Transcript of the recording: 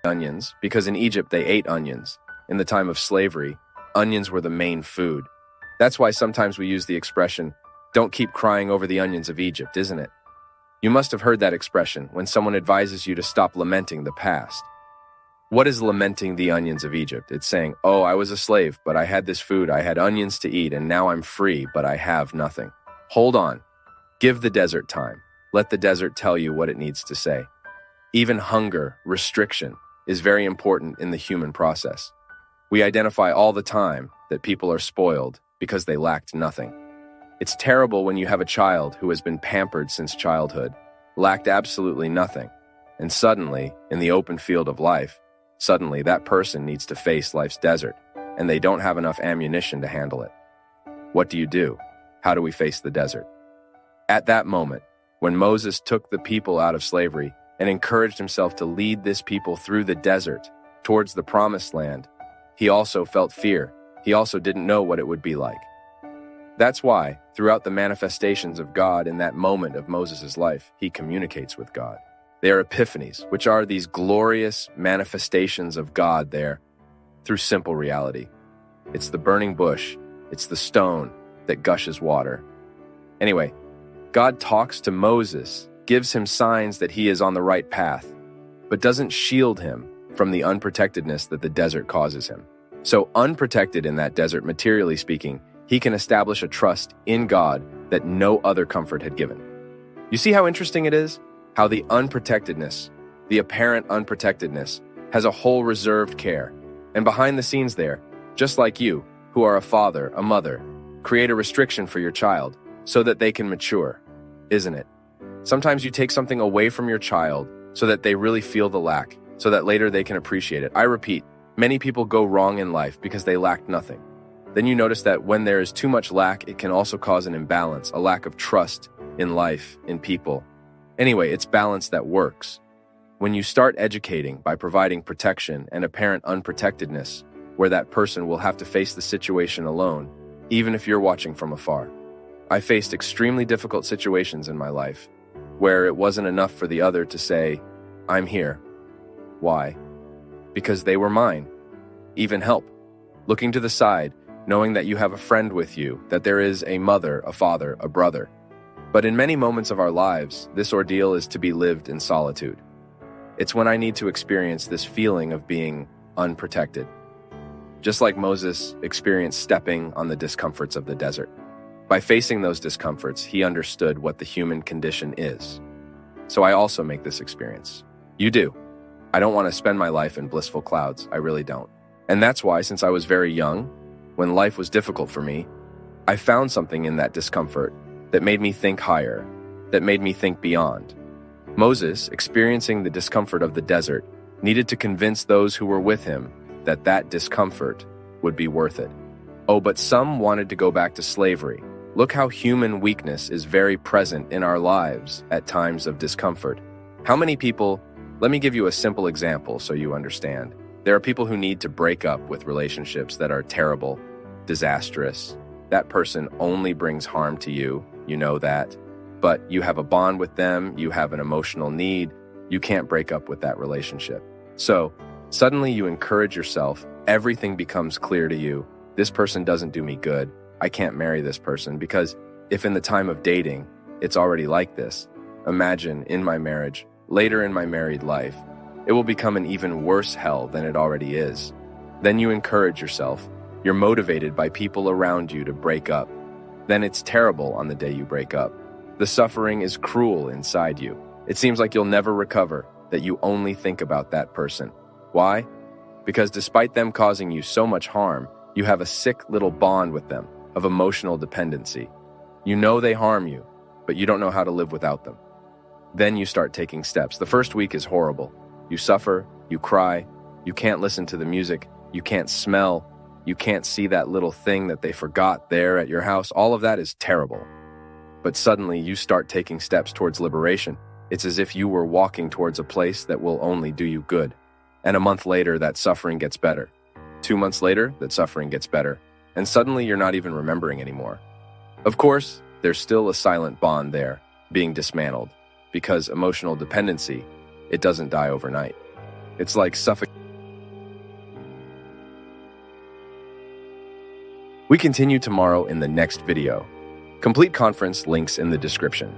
onions because in Egypt they ate onions. In the time of slavery, onions were the main food. That's why sometimes we use the expression, "Don't keep crying over the onions of Egypt," isn't it? You must have heard that expression when someone advises you to stop lamenting the past. What is lamenting the onions of Egypt? It's saying, "Oh, I was a slave, but I had this food, I had onions to eat, and now I'm free, but I have nothing." Hold on. Give the desert time. Let the desert tell you what it needs to say. Even hunger, restriction, is very important in the human process. We identify all the time that people are spoiled because they lacked nothing. It's terrible when you have a child who has been pampered since childhood, lacked absolutely nothing, and suddenly, in the open field of life, suddenly that person needs to face life's desert, and they don't have enough ammunition to handle it. What do? How do we face the desert? At that moment, when Moses took the people out of slavery and encouraged himself to lead this people through the desert towards the promised land, he also felt fear. He also didn't know what it would be like. That's why, throughout the manifestations of God in that moment of Moses' life, he communicates with God. They are epiphanies, which are these glorious manifestations of God there through simple reality. It's the burning bush, it's the stone that gushes water. Anyway, God talks to Moses, gives him signs that he is on the right path, but doesn't shield him from the unprotectedness that the desert causes him. So unprotected in that desert, materially speaking, he can establish a trust in God that no other comfort had given. You see how interesting it is? How the unprotectedness, the apparent unprotectedness, has a whole reserved care. And behind the scenes there, just like you, who are a father, a mother, create a restriction for your child so that they can mature, isn't it? Sometimes you take something away from your child so that they really feel the lack, so that later they can appreciate it. I repeat, many people go wrong in life because they lacked nothing. Then you notice that when there is too much lack, it can also cause an imbalance, a lack of trust in life, in people. Anyway, it's balance that works. When you start educating by providing protection and apparent unprotectedness, where that person will have to face the situation alone, even if you're watching from afar. I faced extremely difficult situations in my life, where it wasn't enough for the other to say, "I'm here." Why? Because they were mine. Even help. Looking to the side, knowing that you have a friend with you, that there is a mother, a father, a brother. But in many moments of our lives, this ordeal is to be lived in solitude. It's when I need to experience this feeling of being unprotected. Just like Moses experienced stepping on the discomforts of the desert. By facing those discomforts, he understood what the human condition is. So I also make this experience. You do. I don't want to spend my life in blissful clouds. I really don't. And that's why, since I was very young, when life was difficult for me, I found something in that discomfort that made me think higher, that made me think beyond. Moses, experiencing the discomfort of the desert, needed to convince those who were with him that that discomfort would be worth it. Oh, but some wanted to go back to slavery. Look how human weakness is very present in our lives at times of discomfort. How many people, let me give you a simple example so you understand. There are people who need to break up with relationships that are terrible, disastrous. That person only brings harm to you, you know that. But you have a bond with them, you have an emotional need, you can't break up with that relationship. So, suddenly you encourage yourself, everything becomes clear to you. This person doesn't do me good. I can't marry this person because if in the time of dating, it's already like this, imagine in my marriage, later in my married life, it will become an even worse hell than it already is. Then you encourage yourself. You're motivated by people around you to break up. Then it's terrible on the day you break up. The suffering is cruel inside you. It seems like you'll never recover, that you only think about that person. Why? Because despite them causing you so much harm, you have a sick little bond with them of emotional dependency. You know they harm you, but you don't know how to live without them. Then you start taking steps. The first week is horrible. You suffer, you cry, you can't listen to the music, you can't smell, you can't see that little thing that they forgot there at your house. All of that is terrible. But suddenly you start taking steps towards liberation. It's as if you were walking towards a place that will only do you good. And a month later, that suffering gets better. 2 months later, that suffering gets better. And suddenly you're not even remembering anymore. Of course, there's still a silent bond there, being dismantled, because emotional dependency, it doesn't die overnight. It's like suffocating. We continue tomorrow in the next video. Complete conference links in the description.